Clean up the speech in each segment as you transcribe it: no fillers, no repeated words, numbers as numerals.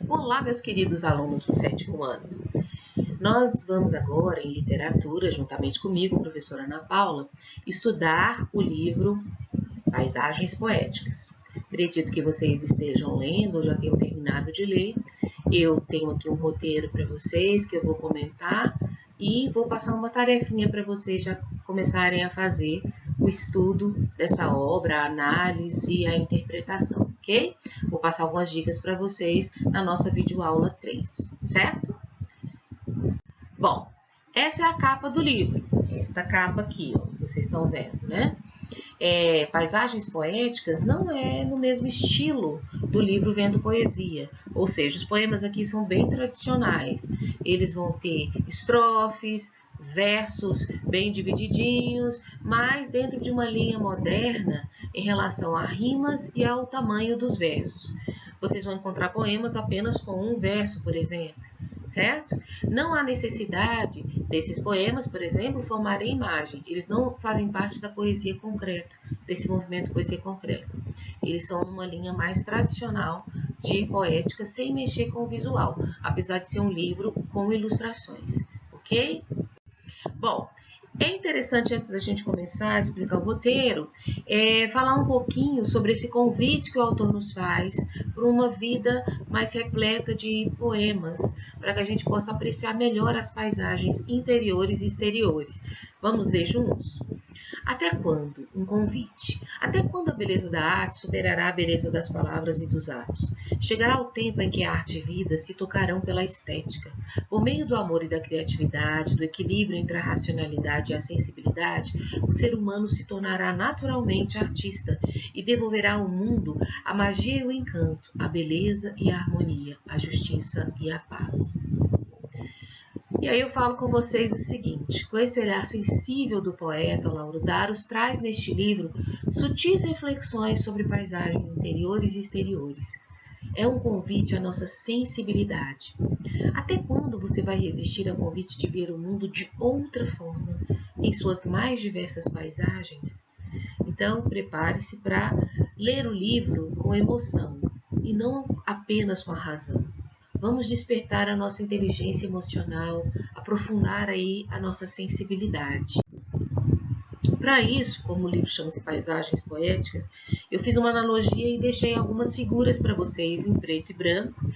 Olá, meus queridos alunos do 7º ano. Nós vamos agora, em literatura, juntamente comigo, professora Ana Paula, estudar o livro Paisagens Poéticas. Acredito que vocês estejam lendo ou já tenham terminado de ler. Eu tenho aqui um roteiro para vocês que eu vou comentar e vou passar uma tarefinha para vocês já começarem a fazer o estudo dessa obra, a análise e a interpretação, ok? Vou passar algumas dicas para vocês na nossa videoaula 3, certo? Bom, essa é a capa do livro, esta capa aqui, ó, vocês estão vendo, né? Paisagens Poéticas não é no mesmo estilo do livro Vendo Poesia, ou seja, os poemas aqui são bem tradicionais. Eles vão ter estrofes, versos bem divididinhos, mas dentro de uma linha moderna em relação a rimas e ao tamanho dos versos. Vocês vão encontrar poemas apenas com um verso, por exemplo, certo? Não há necessidade desses poemas, por exemplo, formarem imagem. Eles não fazem parte da poesia concreta, desse movimento poesia concreta. Eles são uma linha mais tradicional de poética, sem mexer com o visual, apesar de ser um livro com ilustrações, ok? Bom, é interessante, antes da gente começar a explicar o roteiro, falar um pouquinho sobre esse convite que o autor nos faz para uma vida mais repleta de poemas, para que a gente possa apreciar melhor as paisagens interiores e exteriores. Vamos ler juntos? Até quando um convite? Até quando a beleza da arte superará a beleza das palavras e dos atos? Chegará o tempo em que a arte e vida se tocarão pela estética. Por meio do amor e da criatividade, do equilíbrio entre a racionalidade e a sensibilidade, o ser humano se tornará naturalmente artista e devolverá ao mundo a magia e o encanto, a beleza e a harmonia, a justiça e a paz. E aí eu falo com vocês o seguinte: com esse olhar sensível do poeta Lauro Daros, traz neste livro sutis reflexões sobre paisagens interiores e exteriores. É um convite à nossa sensibilidade. Até quando você vai resistir ao convite de ver o mundo de outra forma, em suas mais diversas paisagens? Então, prepare-se para ler o livro com emoção e não apenas com a razão. Vamos despertar a nossa inteligência emocional, aprofundar aí a nossa sensibilidade. Para isso, como o livro chama-se Paisagens Poéticas, eu fiz uma analogia e deixei algumas figuras para vocês em preto e branco,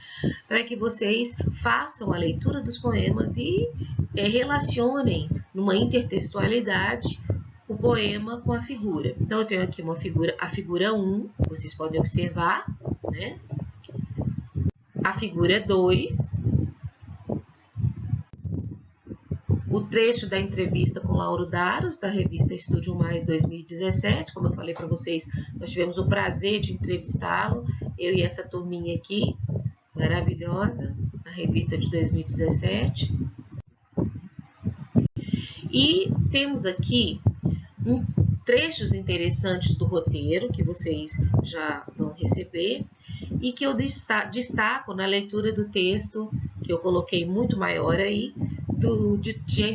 para que vocês façam a leitura dos poemas e relacionem numa intertextualidade o poema com a figura. Então, eu tenho aqui uma figura, a figura 1, vocês podem observar, né? A figura 2, o trecho da entrevista com Lauro Daros, da revista Estúdio Mais 2017. Como eu falei para vocês, nós tivemos o prazer de entrevistá-lo, eu e essa turminha aqui, maravilhosa, na revista de 2017. E temos aqui trechos interessantes do roteiro, que vocês já vão receber, e que eu destaco na leitura do texto, que eu coloquei muito maior aí,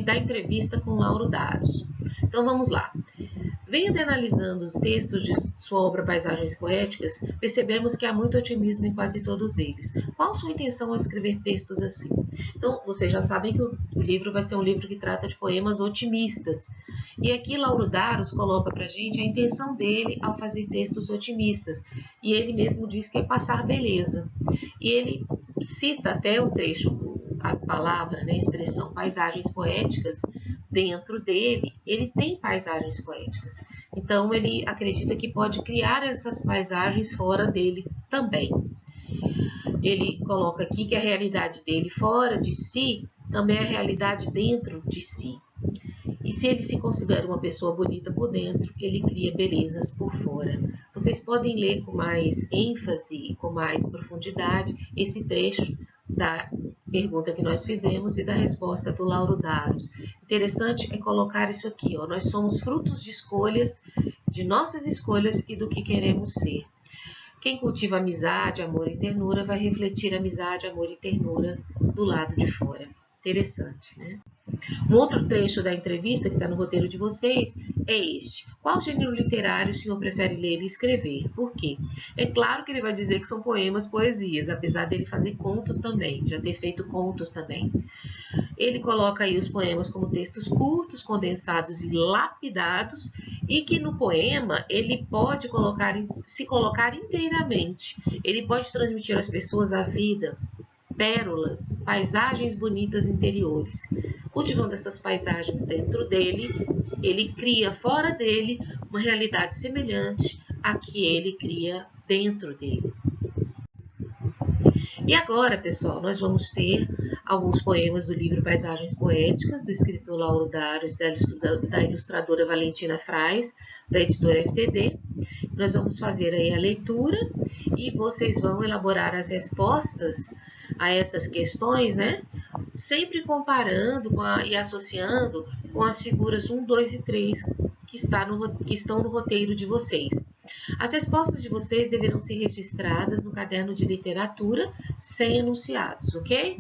da entrevista com Lauro Daros. Então vamos lá. Vendo e analisando os textos de sua obra Paisagens Poéticas, percebemos que há muito otimismo em quase todos eles. Qual sua intenção ao escrever textos assim? Então, vocês já sabem que o livro vai ser um livro que trata de poemas otimistas. E aqui Lauro Daros coloca pra gente a intenção dele ao fazer textos otimistas. E ele mesmo diz que é passar beleza. E ele cita até o trecho, a palavra, né, a expressão paisagens poéticas. Dentro dele, ele tem paisagens poéticas. Então, ele acredita que pode criar essas paisagens fora dele também. Ele coloca aqui que a realidade dele fora de si também é a realidade dentro de si. E se ele se considera uma pessoa bonita por dentro, ele cria belezas por fora. Vocês podem ler com mais ênfase, com mais profundidade, esse trecho da pergunta que nós fizemos e da resposta do Lauro Daros. Interessante é colocar isso aqui, ó, nós somos frutos de escolhas, de nossas escolhas e do que queremos ser. Quem cultiva amizade, amor e ternura vai refletir amizade, amor e ternura do lado de fora. Interessante, né? Um outro trecho da entrevista que está no roteiro de vocês é este. Qual gênero literário o senhor prefere ler e escrever? Por quê? É claro que ele vai dizer que são poemas, poesias, apesar dele fazer contos também, já ter feito contos também. Ele coloca aí os poemas como textos curtos, condensados e lapidados, e que no poema ele pode se colocar inteiramente. Ele pode transmitir às pessoas a vida, pérolas, paisagens bonitas interiores. Cultivando essas paisagens dentro dele, ele cria fora dele uma realidade semelhante à que ele cria dentro dele. E agora, pessoal, nós vamos ter alguns poemas do livro Paisagens Poéticas, do escritor Lauro Dários, da ilustradora Valentina Frais, da editora FTD. Nós vamos fazer aí a leitura e vocês vão elaborar as respostas a essas questões, né? Sempre comparando e associando com as figuras 1, 2 e 3 que estão no roteiro de vocês. As respostas de vocês deverão ser registradas no caderno de literatura sem enunciados, ok?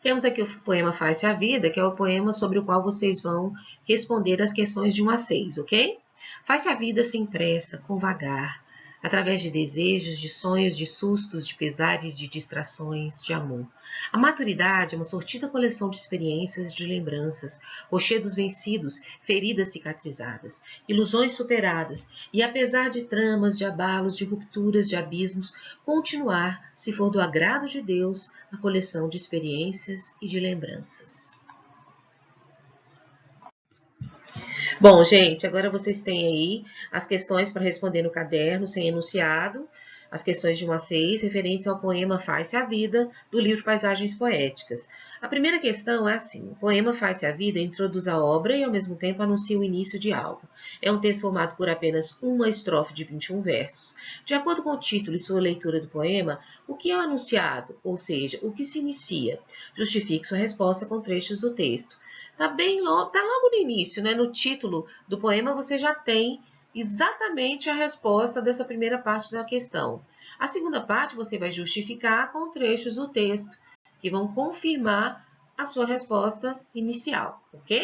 Temos aqui o poema Faz-se a Vida, que é o poema sobre o qual vocês vão responder as questões de 1 a 6, ok? Faz-se a vida sem pressa, com vagar, através de desejos, de sonhos, de sustos, de pesares, de distrações, de amor. A maturidade é uma sortida coleção de experiências e de lembranças, rochedos vencidos, feridas cicatrizadas, ilusões superadas, e apesar de tramas, de abalos, de rupturas, de abismos, continuar, se for do agrado de Deus, a coleção de experiências e de lembranças. Bom, gente, agora vocês têm aí as questões para responder no caderno, sem enunciado, as questões de 1 a 6, referentes ao poema Faz-se a Vida, do livro Paisagens Poéticas. A primeira questão é assim: o poema Faz-se a Vida introduz a obra e, ao mesmo tempo, anuncia o início de algo. É um texto formado por apenas uma estrofe de 21 versos. De acordo com o título e sua leitura do poema, o que é o anunciado, ou seja, o que se inicia? Justifique sua resposta com trechos do texto. Tá logo no início, né? No título do poema você já tem exatamente a resposta dessa primeira parte da questão. A segunda parte você vai justificar com trechos do texto que vão confirmar a sua resposta inicial, ok?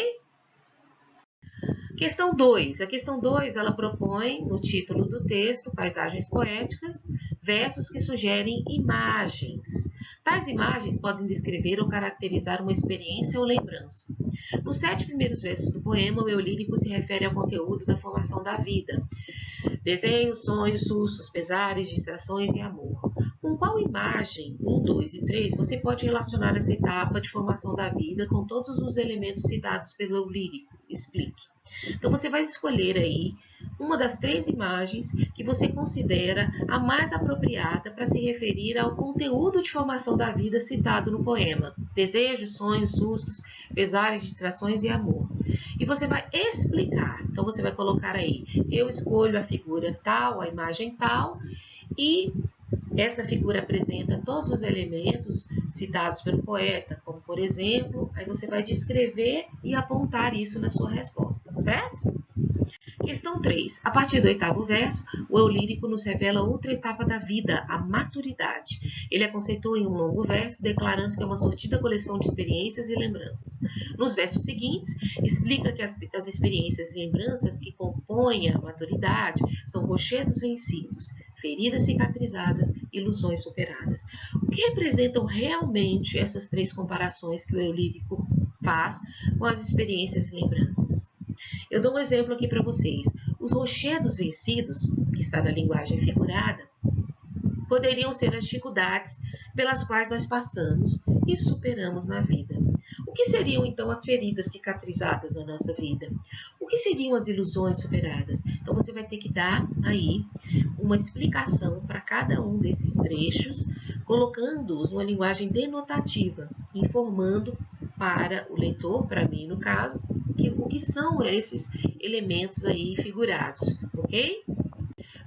Questão 2. A questão 2, ela propõe, no título do texto, Paisagens Poéticas, versos que sugerem imagens. Tais imagens podem descrever ou caracterizar uma experiência ou lembrança. Nos 7 primeiros versos do poema, o eu lírico se refere ao conteúdo da formação da vida. Desenhos, sonhos, sustos, pesares, distrações e amor. Com qual imagem, 1, 2 e 3, você pode relacionar essa etapa de formação da vida com todos os elementos citados pelo eu lírico? Explique. Então, você vai escolher aí uma das 3 imagens que você considera a mais apropriada para se referir ao conteúdo de formação da vida citado no poema. Desejos, sonhos, sustos, pesares, distrações e amor. E você vai explicar. Então, você vai colocar aí, eu escolho a figura tal, a imagem tal, e essa figura apresenta todos os elementos citados pelo poeta, como por exemplo, aí você vai descrever e apontar isso na sua resposta, certo? Questão 3. A partir do 8º verso, o eu lírico nos revela outra etapa da vida, a maturidade. Ele a conceitua em um longo verso, declarando que é uma sortida coleção de experiências e lembranças. Nos versos seguintes, explica que as experiências e lembranças que compõem a maturidade são rochedos vencidos, feridas cicatrizadas, ilusões superadas. O que representam realmente essas 3 comparações que o eu lírico faz com as experiências e lembranças? Eu dou um exemplo aqui para vocês. Os rochedos vencidos, que está na linguagem figurada, poderiam ser as dificuldades pelas quais nós passamos e superamos na vida. O que seriam então as feridas cicatrizadas na nossa vida? O que seriam as ilusões superadas? Então você vai ter que dar aí uma explicação para cada um desses trechos, colocando-os numa linguagem denotativa, informando para o leitor, para mim no caso, o que são esses elementos aí figurados, ok?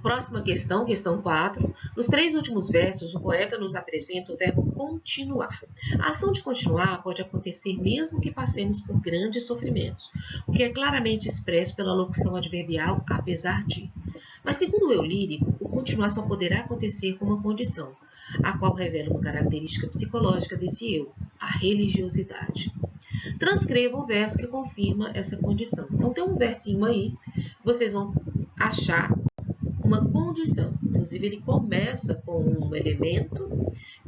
Próxima questão, questão 4. Nos 3 últimos versos, o poeta nos apresenta o verbo continuar. A ação de continuar pode acontecer mesmo que passemos por grandes sofrimentos, o que é claramente expresso pela locução adverbial apesar de. Mas segundo o eu lírico, o continuar só poderá acontecer com uma condição, a qual revela uma característica psicológica desse eu, a religiosidade. Transcreva o verso que confirma essa condição. Então, tem um versinho aí, vocês vão achar uma condição. Inclusive, ele começa com um elemento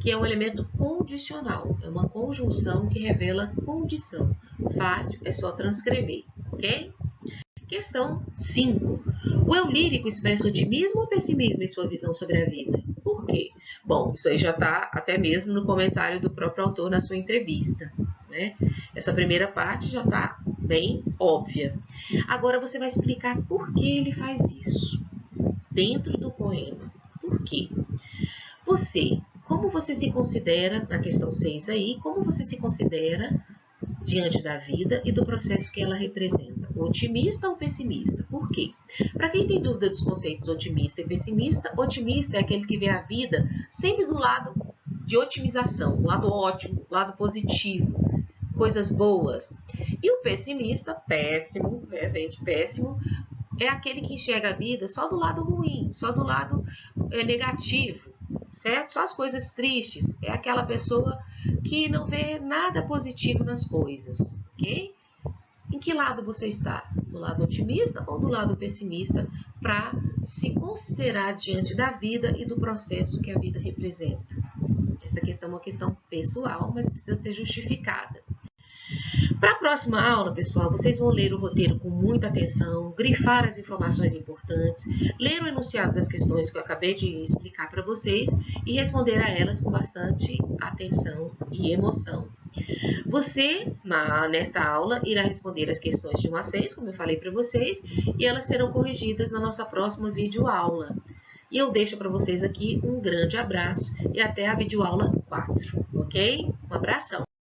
que é um elemento condicional. É uma conjunção que revela condição. Fácil, é só transcrever, ok? Questão 5. O eu lírico expressa otimismo ou pessimismo em sua visão sobre a vida? Por quê? Bom, isso aí já está até mesmo no comentário do próprio autor na sua entrevista, né? Essa primeira parte já está bem óbvia. Agora você vai explicar por que ele faz isso dentro do poema. Por quê? Como você se considera, na questão 6 aí, como você se considera diante da vida e do processo que ela representa? Otimista ou pessimista? Por quê? Para quem tem dúvida dos conceitos otimista e pessimista, otimista é aquele que vê a vida sempre do lado de otimização, do lado ótimo, do lado positivo, coisas boas. E o pessimista, péssimo, vem de péssimo, é aquele que enxerga a vida só do lado ruim, só do lado negativo, certo? Só as coisas tristes. É aquela pessoa que não vê nada positivo nas coisas, ok? Em que lado você está? Do lado otimista ou do lado pessimista para se considerar diante da vida e do processo que a vida representa? Essa questão é uma questão pessoal, mas precisa ser justificada. Para a próxima aula, pessoal, vocês vão ler o roteiro com muita atenção, grifar as informações importantes, ler o enunciado das questões que eu acabei de explicar para vocês e responder a elas com bastante atenção e emoção. Você, nesta aula, irá responder as questões de 1 a 6, como eu falei para vocês, e elas serão corrigidas na nossa próxima videoaula. E eu deixo para vocês aqui um grande abraço e até a videoaula 4, ok? Um abração!